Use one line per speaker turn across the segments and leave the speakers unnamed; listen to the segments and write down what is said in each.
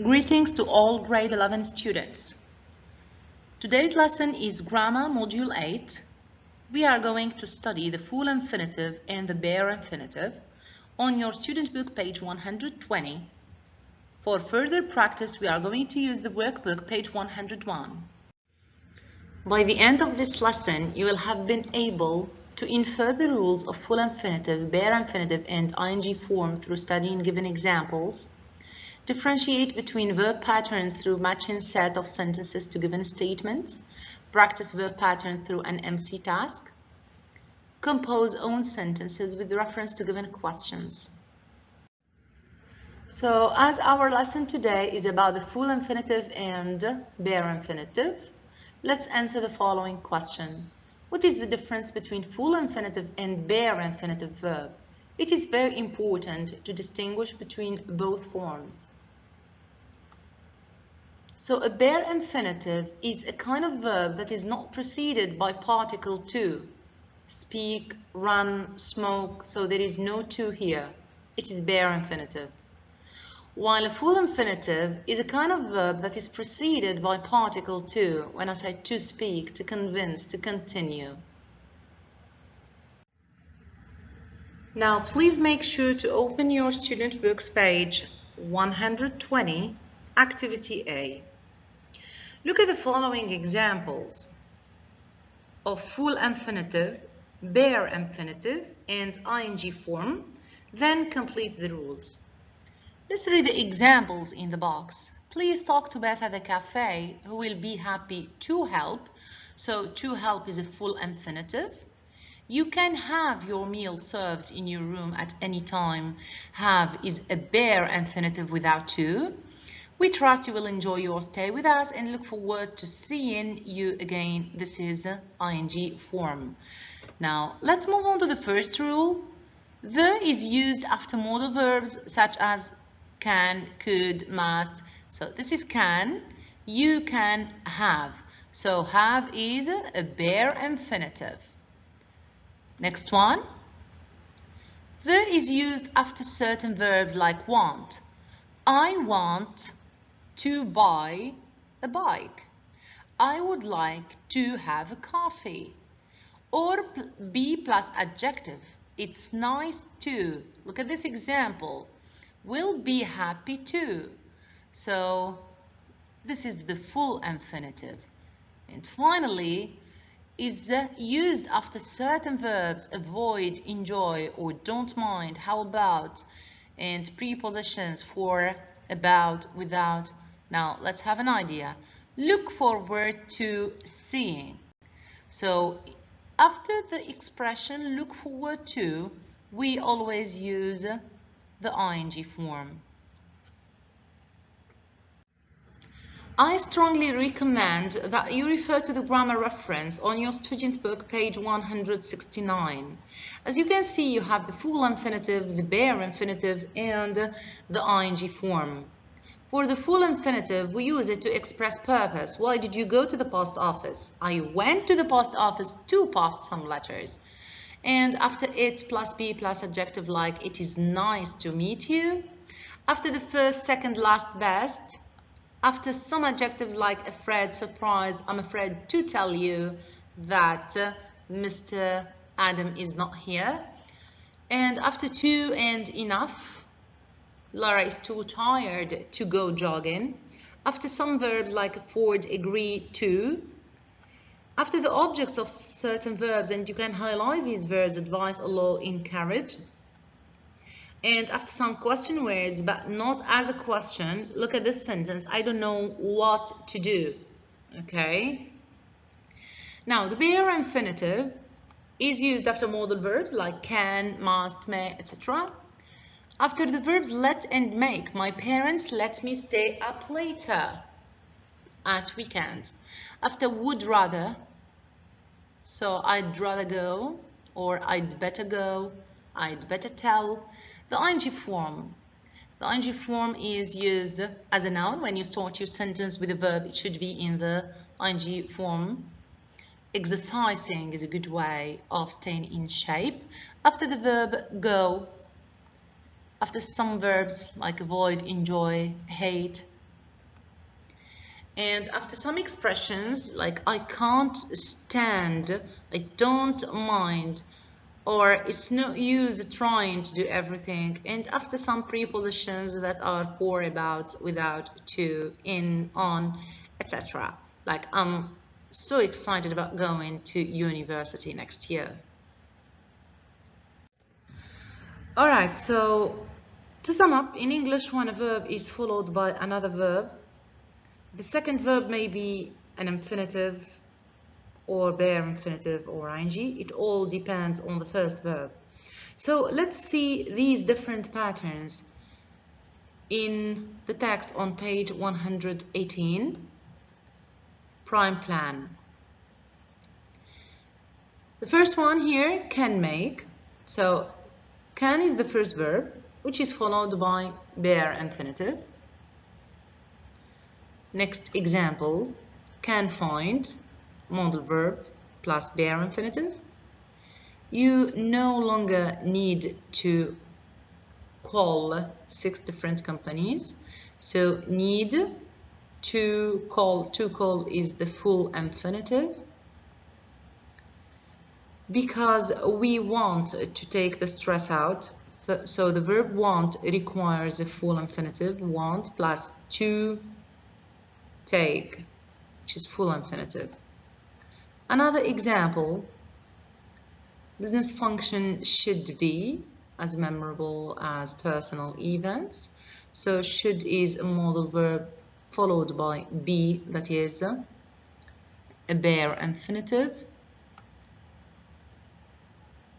Greetings to all grade 11 students. Today's lesson is Grammar Module 8. We are going to study the full infinitive and the bare infinitive on your student book page 120. For further practice, we are going to use the workbook page 101. By the end of this lesson, you will have been able to infer the rules of full infinitive, bare infinitive, and ing form through studying given examples. Differentiate between verb patterns through matching set of sentences to given statements. Practice verb pattern through an MC task. Compose own sentences with reference to given questions. So, as our lesson today is about the full infinitive and bare infinitive, let's answer the following question. What is the difference between full infinitive and bare infinitive verb? It is very important to distinguish between both forms. So a bare infinitive is a kind of verb that is not preceded by particle to. Speak, run, smoke, so there is no to here. It is bare infinitive. While a full infinitive is a kind of verb that is preceded by particle to, when I say to speak, to convince, to continue. Now, please make sure to open your student books page 120, Activity A. Look at the following examples of full infinitive, bare infinitive, and ing form, then complete the rules. Let's read the examples in the box. Please talk to Beth at the cafe, who will be happy to help. So, to help is a full infinitive. You can have your meal served in your room at any time. Have is a bare infinitive without to. We trust you will enjoy your stay with us and look forward to seeing you again. This is ing form. Now, let's move on to the first rule. The is used after modal verbs such as can, could, must. So this is can. You can have. So have is a bare infinitive. Next one. The is used after certain verbs like want. I want to buy a bike. I would like to have a coffee. Or be plus adjective. It's nice to. Look at this example. Will be happy to. So this is the full infinitive. And finally, is used after certain verbs avoid, enjoy, or don't mind, how about, and prepositions for, about, without. Now let's have an idea. Look forward to seeing. So after the expression look forward to, we always use the ing form. I strongly recommend that you refer to the grammar reference on your student book page 169. As you can see, you have the full infinitive, the bare infinitive, and the ing form. For the full infinitive, we use it to express purpose. Why did you go to the post office? I went to the post office to post some letters. And after it plus be plus adjective like it is nice to meet you. After the first, second, last, best. After some adjectives like afraid, surprised, I'm afraid to tell you that Mr. Adam is not here. And after to and enough, Lara is too tired to go jogging. After some verbs like afford, agree to. After the objects of certain verbs, and you can highlight these verbs, advise, allow, encourage. And after some question words, but not as a question, look at this sentence, I don't know what to do. Okay? Now, the bare infinitive is used after modal verbs like can, must, may, etc. After the verbs let and make, my parents let me stay up later at weekends. After would rather, so I'd rather go, or I'd better go, I'd better tell. The ing form. The ing form is used as a noun. When you start your sentence with a verb, it should be in the ing form. Exercising is a good way of staying in shape. After the verb go, after some verbs like avoid, enjoy, hate, And after some expressions like I can't stand, I don't mind, or it's no use trying to do everything, and after some prepositions that are for, about, without, to, in, on, etc. Like I'm so excited about going to university next year. Alright, so to sum up, in English when a verb is followed by another verb, the second verb may be an infinitive or bare infinitive or ing. It all depends on the first verb. So let's see these different patterns in the text on page 118, prime plan. The first one here, can make. So can is the first verb, which is followed by bare infinitive. Next example, can find, modal verb plus bare infinitive. You no longer need to call 6 different companies. So need, to call is the full infinitive. Because we want to take the stress out, so the verb want requires a full infinitive, want plus to take, which is full infinitive. Another example, business function should be as memorable as personal events. So should is a modal verb followed by be, that is a bare infinitive.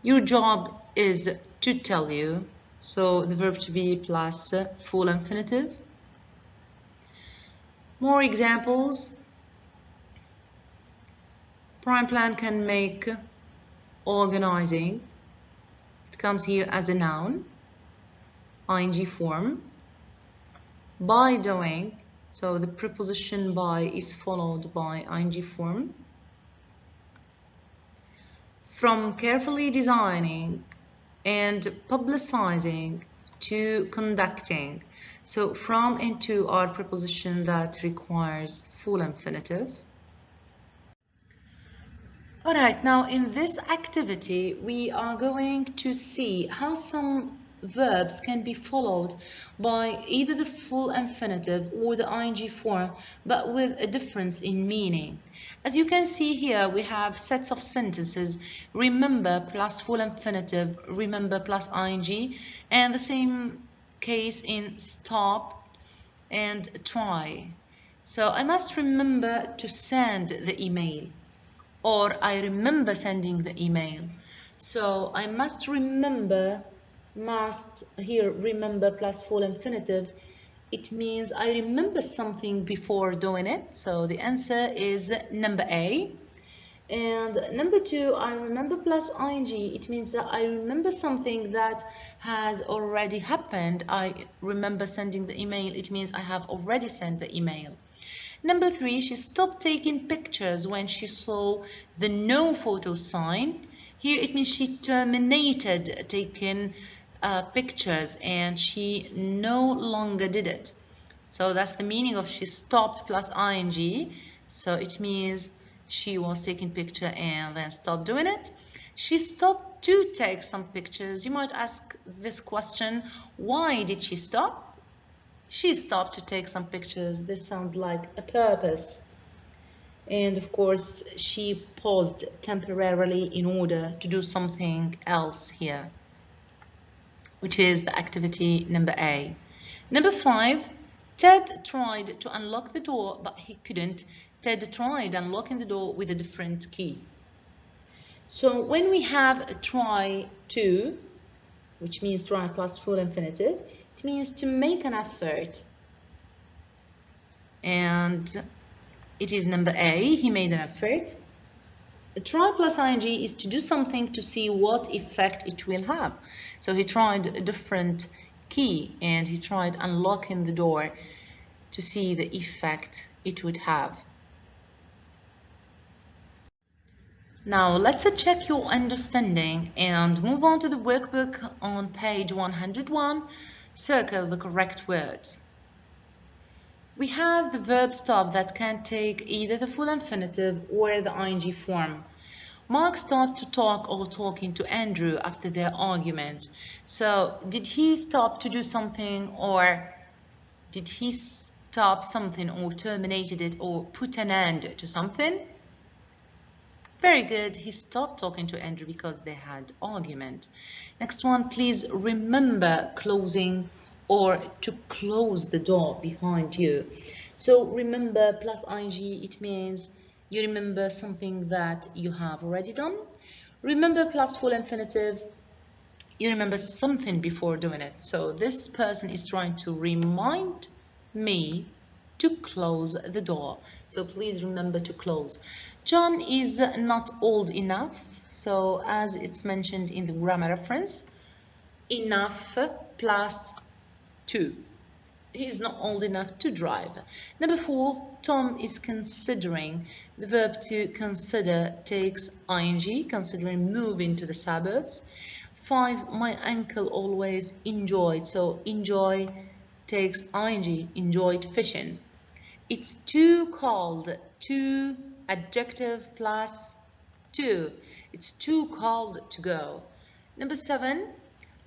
Your job is to tell you, so the verb to be plus full infinitive. More examples. Prime plan can make, organizing. It comes here as a noun, ing form. By doing, so the preposition by is followed by ing form. From carefully designing and publicizing to conducting. So from and to are preposition that requires full infinitive. Alright, now in this activity we are going to see how some verbs can be followed by either the full infinitive or the ing form, but with a difference in meaning. As you can see here, we have sets of sentences, remember plus full infinitive, remember plus ing, and the same case in stop and try. So I must remember to send the email, or I remember sending the email. So I must remember, must here remember plus full infinitive. It means I remember something before doing it. So the answer is number A. And number 2, I remember plus ing. It means that I remember something that has already happened. I remember sending the email. It means I have already sent the email. Number 3, she stopped taking pictures when she saw the no photo sign. Here it means she terminated taking pictures and she no longer did it. So that's the meaning of she stopped plus ing. So it means she was taking picture and then stopped doing it. She stopped to take some pictures. You might ask this question, why did she stop? She stopped to take some pictures. This sounds like a purpose. And of course, she paused temporarily in order to do something else here, which is the activity number A. Number 5, Ted tried to unlock the door, but he couldn't. Ted tried unlocking the door with a different key. So when we have a try to, which means try plus full infinitive, it means to make an effort. And it is number A, he made an effort. A try plus ing is to do something to see what effect it will have. So he tried a different key and he tried unlocking the door to see the effect it would have. Now let's check your understanding and move on to the workbook on page 101. Circle the correct words. We have the verb stop that can take either the full infinitive or the ing form. Mark stopped to talk or talking to Andrew after their argument. So, did he stop to do something, or did he stop something or terminated it or put an end to something? Very good. He stopped talking to Andrew because they had argument. Next one, please remember closing or to close the door behind you. So remember plus ing, it means you remember something that you have already done. Remember plus full infinitive, you remember something before doing it. So this person is trying to remind me to close the door. So please remember to close. John is not old enough. So as it's mentioned in the grammar reference, enough plus 2. He is not old enough to drive. Number 4, Tom is considering. The verb to consider takes ing, considering moving to the suburbs. 5, my uncle always enjoyed. So enjoy takes ing, enjoyed fishing. It's too cold. Too, adjective plus 2. It's too cold to go. Number 7,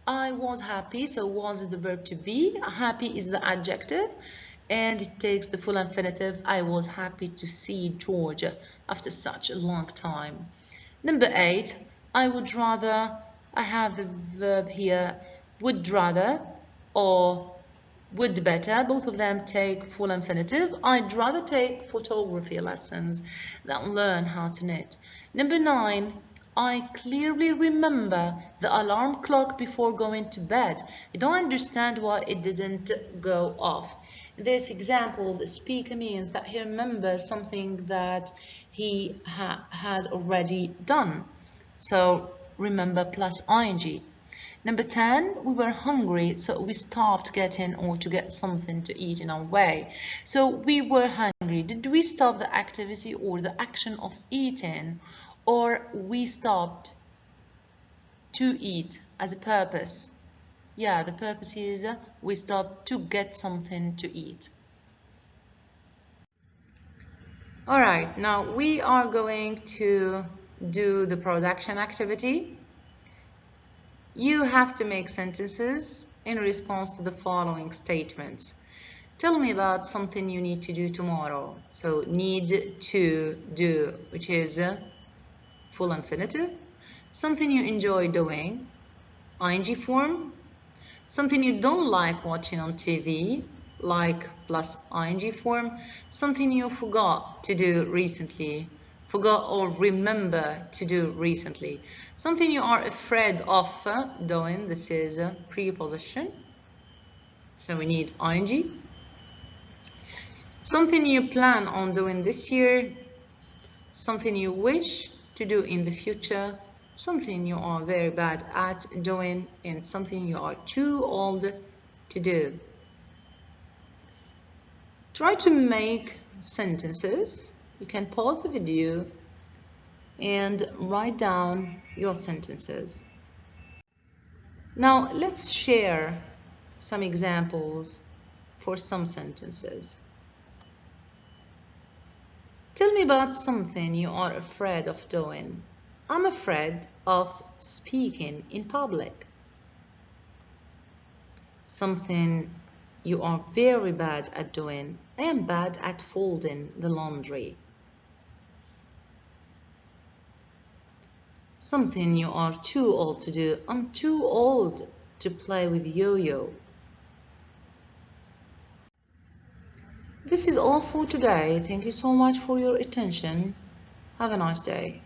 I was happy. So was is the verb to be. Happy is the adjective, and it takes the full infinitive. I was happy to see George after such a long time. Number 8, I would rather. I have the verb here, would rather or would better. Both of them take full infinitive. I'd rather take photography lessons than learn how to knit. Number 9, I clearly remember the alarm clock before going to bed. I don't understand why it didn't go off. In this example, the speaker means that he remembers something that he has already done. So remember plus ing. Number 10, we were hungry, so we stopped getting or to get something to eat in our way. So we were hungry. Did we stop the activity or the action of eating, or we stopped to eat as a purpose? Yeah, the purpose is we stopped to get something to eat. All right, now we are going to do the production activity. You have to make sentences in response to the following statements. Tell me about something you need to do tomorrow. So need to do, which is full infinitive. Something you enjoy doing, ing form. Something you don't like watching on TV, like plus ing form. Something you forgot to do recently, forgot or remember to do recently. Something you are afraid of doing, this is a preposition. So we need ing. Something you plan on doing this year. Something you wish to do in the future. Something you are very bad at doing, and something you are too old to do. Try to make sentences. You can pause the video and write down your sentences. Now let's share some examples for some sentences. Tell me about something you are afraid of doing. I'm afraid of speaking in public. Something you are very bad at doing. I am bad at folding the laundry. Something you are too old to do. I'm too old to play with yo-yo. This is all for today. Thank you so much for your attention. Have a nice day.